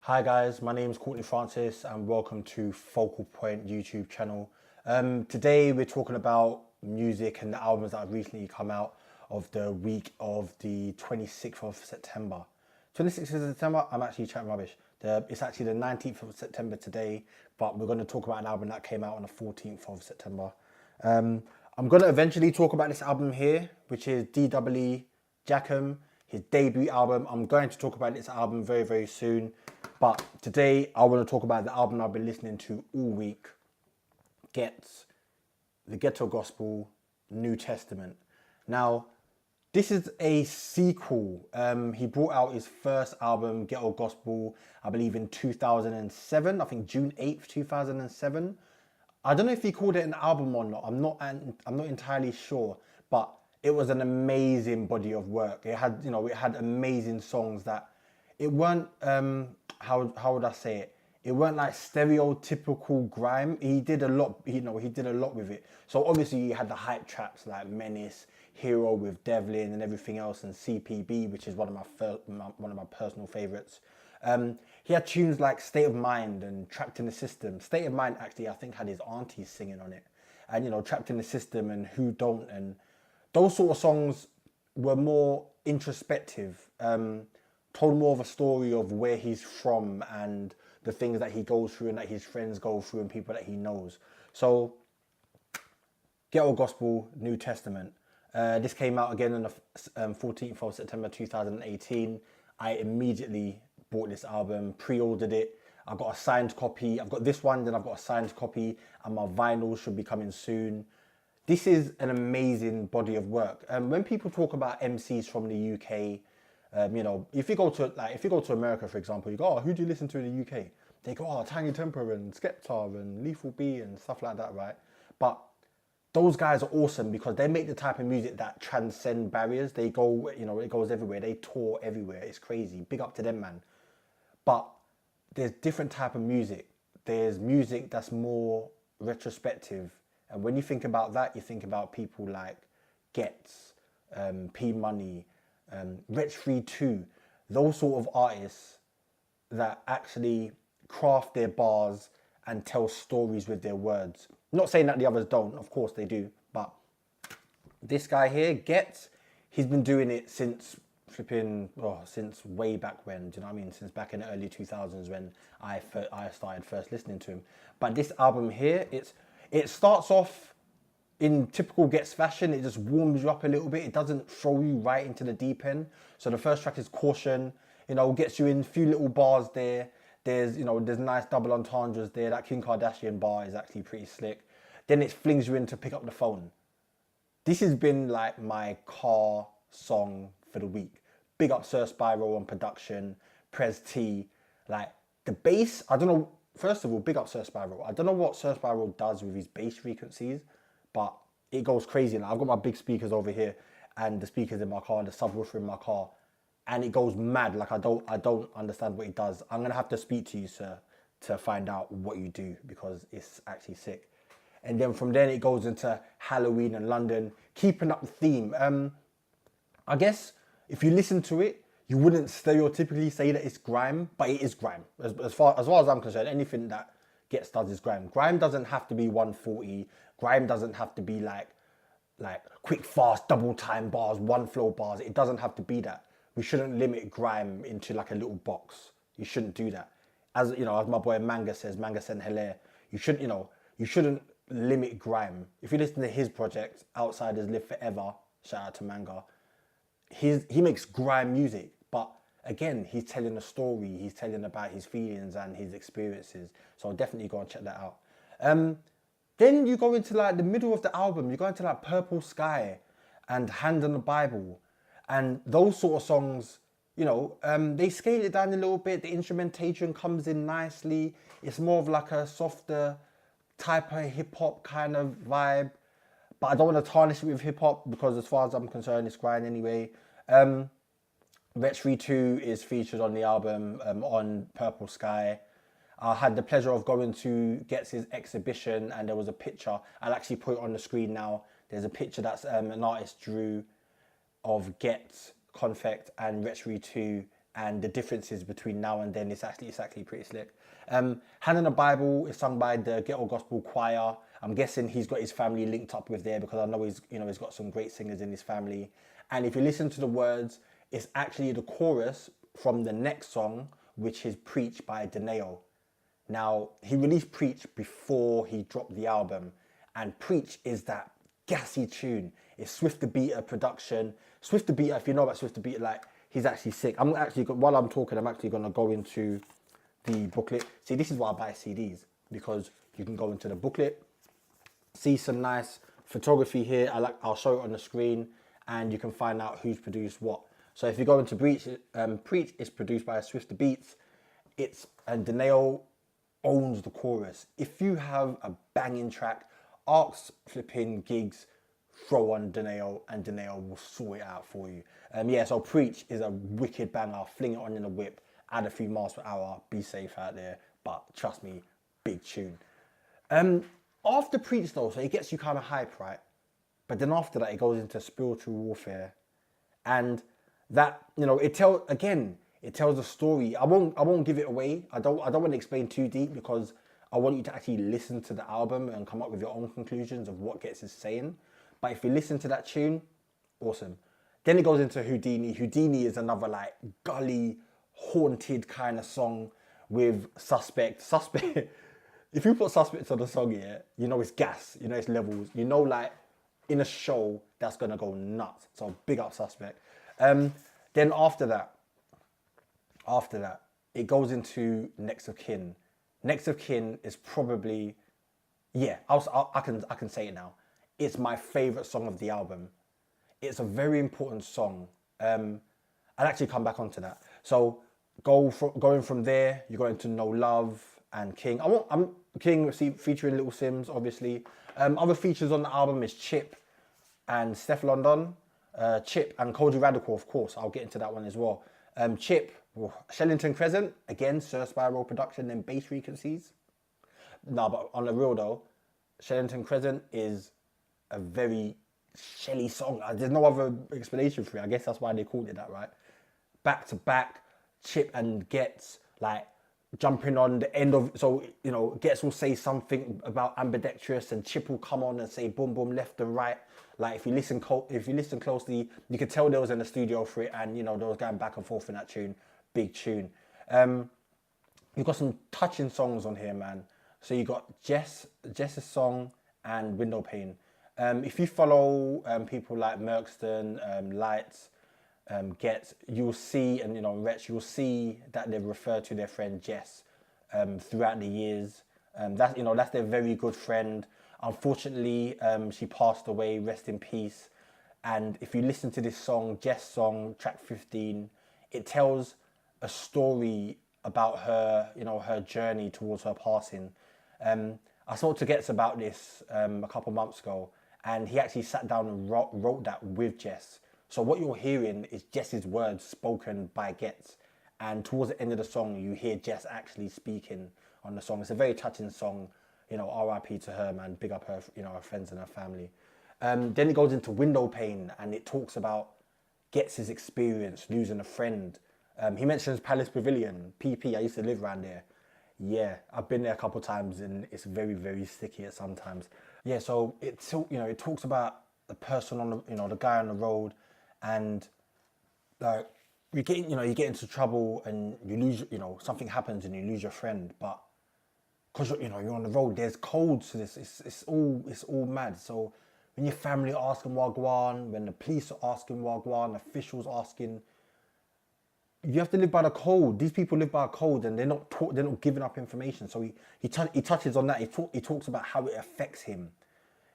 Hi guys, my name is Courtney Francis and welcome to Focal Point YouTube channel. Today we're talking about music and the albums that have recently come out of the week of the 26th of September. 26th of September, I'm actually chatting rubbish. It's actually the 19th of September today, but we're going to talk about an album that came out on the 14th of September. I'm going to eventually talk about this album here, which is D.W. Jackham, his debut album. I'm going to talk about this album very, very soon. But today I want to talk about the album I've been listening to all week. Ghetts, the Ghetto Gospel, New Testament. Now, this is a sequel. He brought out his first album, Ghetto Gospel, I believe in 2007. I think June 8th, 2007. I don't know if he called it an album or not. I'm not entirely sure, but it was an amazing body of work. It had, it had amazing songs that it weren't how would I say it? It weren't like stereotypical grime. He did a lot, he did a lot with it. So obviously you had the hype tracks like Menace, Hero with Devlin and everything else, and CPB, which is one of my personal favorites. He had tunes like State of Mind and Trapped in the System. State of Mind actually I think had his aunties singing on it. And Trapped in the System and Who Don't, and those sort of songs were more introspective. Told more of a story of where he's from and the things that he goes through and that his friends go through and people that he knows. So, Ghetto Gospel, New Testament. This came out again on the 14th of September 2018. I immediately bought this album, pre-ordered it. I got a signed copy. I've got this one, then I've got a signed copy, and my vinyl should be coming soon. This is an amazing body of work. When people talk about MCs from the UK, if you go to America, for example, you go, oh, who do you listen to in the UK? They go, oh, Tiny Temper and Skepta and Lethal B and stuff like that, right? But those guys are awesome because they make the type of music that transcend barriers. They go, it goes everywhere. They tour everywhere. It's crazy. Big up to them, man. But there's different type of music. There's music that's more retrospective. And when you think about that, you think about people like Ghetts, P Money, Rich Free 2, those sort of artists that actually craft their bars and tell stories with their words. Not saying that the others don't, of course they do, but this guy here, Ghetts, he's been doing it since since way back when, do you know what I mean? Since back in the early 2000s when I started first listening to him. But this album here, it starts off in typical Ghetts fashion. It just warms you up a little bit. It doesn't throw you right into the deep end. So the first track is Caution, gets you in a few little bars there. There's nice double entendres there. That Kim Kardashian bar is actually pretty slick. Then it flings you in to Pick Up the Phone. This has been like my car song for the week. Big up Sir Spiral on production, Prez T. Like the bass, I don't know. First of all, big up Sir Spiral. I don't know what Sir Spiral does with his bass frequencies, but it goes crazy. Now I've got my big speakers over here and the speakers in my car, the subwoofer in my car, and it goes mad. Like I don't understand what it does. I'm gonna have to speak to you, sir, to find out what you do because it's actually sick. And then from then it goes into Halloween and London, keeping up the theme. I guess if you listen to it, you wouldn't stereotypically say that it's grime, but it is grime. As far as I'm concerned, anything that Ghetts does is grime. Grime doesn't have to be 140. Grime doesn't have to be like quick, fast, double time bars, one flow bars. It doesn't have to be that. We shouldn't limit grime into like a little box. You shouldn't do that. As as my boy Manga says, Manga Sen Hilaire, you shouldn't limit grime. If you listen to his project, Outsiders Live Forever, shout out to Manga, he makes grime music, but again, he's telling a story. He's telling about his feelings and his experiences. So I'll definitely go and check that out. Then you go into like the middle of the album. You go into like Purple Sky and Hand on the Bible, and those sort of songs. They scale it down a little bit. The instrumentation comes in nicely. It's more of like a softer type of hip hop kind of vibe. But I don't want to tarnish it with hip hop because as far as I'm concerned, it's grime anyway. Rich Free 2 is featured on the album on Purple Sky. I had the pleasure of going to Ghetts' exhibition and there was a picture. I'll actually put it on the screen now. There's a picture that's an artist drew of Ghetts, Confect and Rich Free 2 and the differences between now and then, it's actually pretty slick. Hand in the Bible is sung by the Ghetto Gospel Choir. I'm guessing he's got his family linked up with there, because I know he's got some great singers in his family. And if you listen to the words, it's actually the chorus from the next song, which is Preach by Deneo. Now, he released Preach before he dropped the album, and Preach is that gassy tune. It's Swift the Beater production. Swift the Beater, if you know about Swift the Beater, like, he's actually sick. While I'm talking, I'm actually going to go into the booklet. See, this is why I buy CDs, because you can go into the booklet, see some nice photography here. I'll show it on the screen, and you can find out who's produced what. So if you go into Preach, it's produced by Swift the Beats. And Deneo owns the chorus. If you have a banging track, ask flipping gigs, throw on Deneo, and Deneo will sort it out for you. So Preach is a wicked banger. Fling it on in the whip, add a few miles per hour, be safe out there. But trust me, big tune. After Preach though, so it gets you kind of hype, right? But then after that, it goes into spiritual warfare, and that, it tells a story. I won't give it away. I don't want to explain too deep, because I want you to actually listen to the album and come up with your own conclusions of what Ghetts is saying. But if you listen to that tune, awesome. Then it goes into Houdini. Houdini is another like gully, haunted kind of song with Suspect. If you put Suspect on the song here, it's gas, it's levels, like in a show that's gonna go nuts. So big up Suspect. Then after that, it goes into Next of Kin. Next of Kin is probably, I can say it now. It's my favorite song of the album. It's a very important song. I'll actually come back onto that. So going from there, you're going to No Love and King. I'm King featuring Little Sims, obviously. Other features on the album is Chip and Steph London. Chip and Cody Radical, of course. I'll get into that one as well. Chip, Shellington Crescent, again, Sir Spiral production and bass frequencies. No, but on the real though, Shellington Crescent is a very Shelly song. There's no other explanation for it. I guess that's why they called it that, right? Back to back, Chip and Ghetts, like, jumping on the end of, so, Ghetts will say something about ambidextrous, and Chip will come on and say boom, boom, left and right. Like, if you listen closely, you could tell they was in the studio for it, and, they was going back and forth in that tune. Big tune. You've got some touching songs on here, man. So you got Jess's song and Window Pane. If you follow people like Merkston, Lights, Ghetts, you'll see, and Wretch, you'll see that they've referred to their friend Jess throughout the years. That's their very good friend. Unfortunately, she passed away. Rest in peace. And if you listen to this song, Jess song, track 15, it tells a story about her, her journey towards her passing. I spoke to Ghetts about this a couple months ago, and he actually sat down and wrote that with Jess. So what you're hearing is Jess's words spoken by Ghetts, and towards the end of the song, you hear Jess actually speaking on the song. It's a very touching song. R.I.P. to her, man. Big up her, her friends and her family. Then it goes into Window Pane, and it talks about Ghetts' experience losing a friend. He mentions Palace Pavilion, PP. I used to live around there. Yeah, I've been there a couple of times, and it's very, very sticky at sometimes. Yeah, so it talks about the person on the, the guy on the road, and like you get into trouble and you lose, something happens and you lose your friend, but because you're on the road, there's codes to this. It's all mad. So when your family are asking Wagwan, when the police are asking Wagwan, officials asking, you have to live by the code. These people live by a code, and they're not giving up information. So he touches on that. He talks about how it affects him.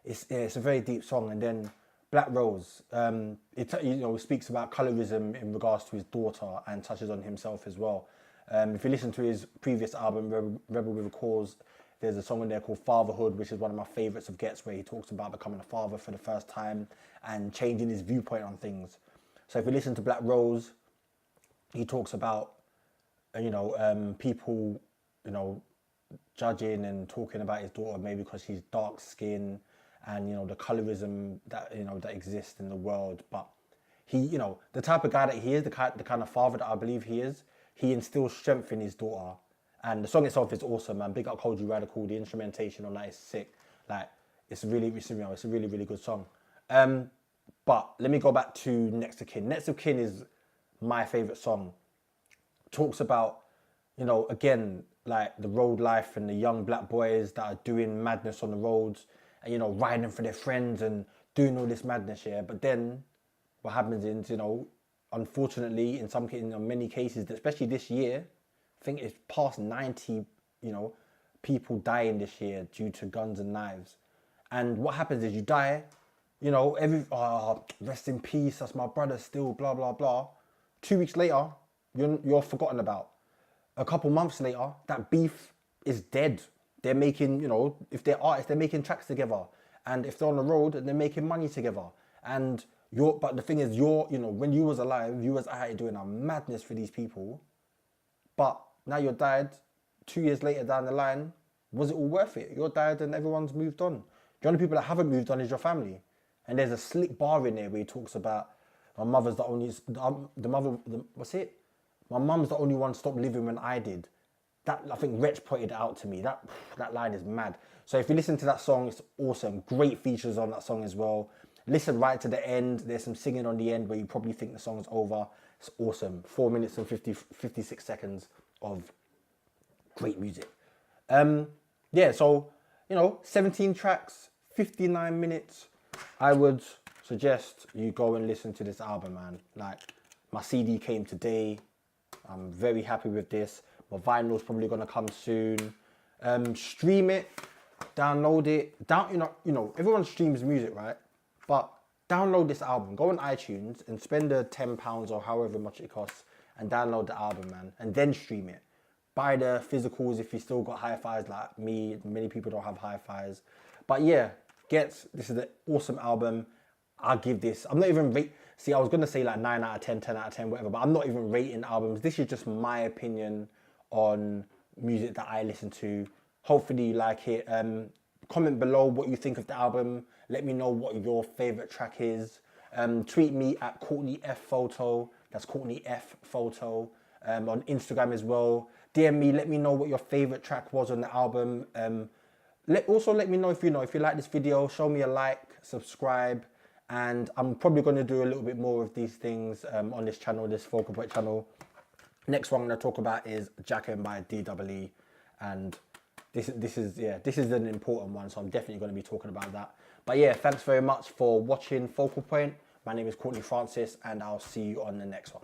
It's a very deep song. And then Black Rose, it speaks about colorism in regards to his daughter, and touches on himself as well. If you listen to his previous album, Rebel with a Cause, there's a song in there called Fatherhood, which is one of my favourites of Ghetts, where he talks about becoming a father for the first time and changing his viewpoint on things. So if you listen to Black Rose, he talks about, people, judging and talking about his daughter maybe because she's dark skinned, and, the colorism that, that exists in the world. But he, you know, the type of guy that he is, the kind of father that I believe he is, he instills strength in his daughter. And the song itself is awesome, man. Big up Cold You Radical. The instrumentation on that is sick. Like, it's really, you know, it's a really, really good song. But let me go back to Next of Kin. Next of Kin is my favorite song. Talks about, you know, again, like the road life and the young black boys that are doing madness on the roads and, you know, riding for their friends and doing all this madness, yeah. But then what happens is, you know, unfortunately, in many cases, especially this year, I think it's past 90, you know, people dying this year due to guns and knives. And what happens is you die, you know, rest in peace, that's my brother still, blah, blah, blah. 2 weeks later, you're forgotten about. A couple months later, that beef is dead. They're making, you know, if they're artists, they're making tracks together. And if they're on the road, they're making money together. And but the thing is, you know, when you was alive, you was out here doing a madness for these people. But now you're died, 2 years later down the line, was it all worth it? You're died and everyone's moved on. The only people that haven't moved on is your family. And there's a slick bar in there where he talks about my mother's the only, what's it? My mum's the only one stopped living when I did. That, I think Wretch pointed it out to me. That line is mad. So if you listen to that song, it's awesome. Great features on that song as well. Listen right to the end. There's some singing on the end where you probably think the song's over. It's awesome. 4 minutes and 56 seconds of great music. Yeah, so, you know, 17 tracks, 59 minutes. I would suggest you go and listen to this album, man. Like, my CD came today. I'm very happy with this. My vinyl's probably gonna come soon. Stream it, download it. You know, everyone streams music, right? But download this album. Go on iTunes and spend the £10 or however much it costs and download the album, man. And then stream it. Buy the physicals if you still got hi-fis like me. Many people don't have hi-fis. But yeah, Ghetts, this is an awesome album. I'll give this, I'm not even see, I was going to say like 9 out of 10, 10 out of 10, whatever, but I'm not even rating albums. This is just my opinion on music that I listen to. Hopefully you like it. Comment below what you think of the album. Let me know what your favorite track is. Tweet me at Courtney F Photo. That's Courtney F Photo. On Instagram as well. DM me, let me know what your favorite track was on the album. Also let me know if you like this video. Show me a like, subscribe. And I'm probably going to do a little bit more of these things on this channel, this Focal Point channel. Next one I'm going to talk about is Jackin' by DWE. And this is an important one, so I'm definitely going to be talking about that. But yeah, thanks very much for watching Focal Point. My name is Courtney Francis, and I'll see you on the next one.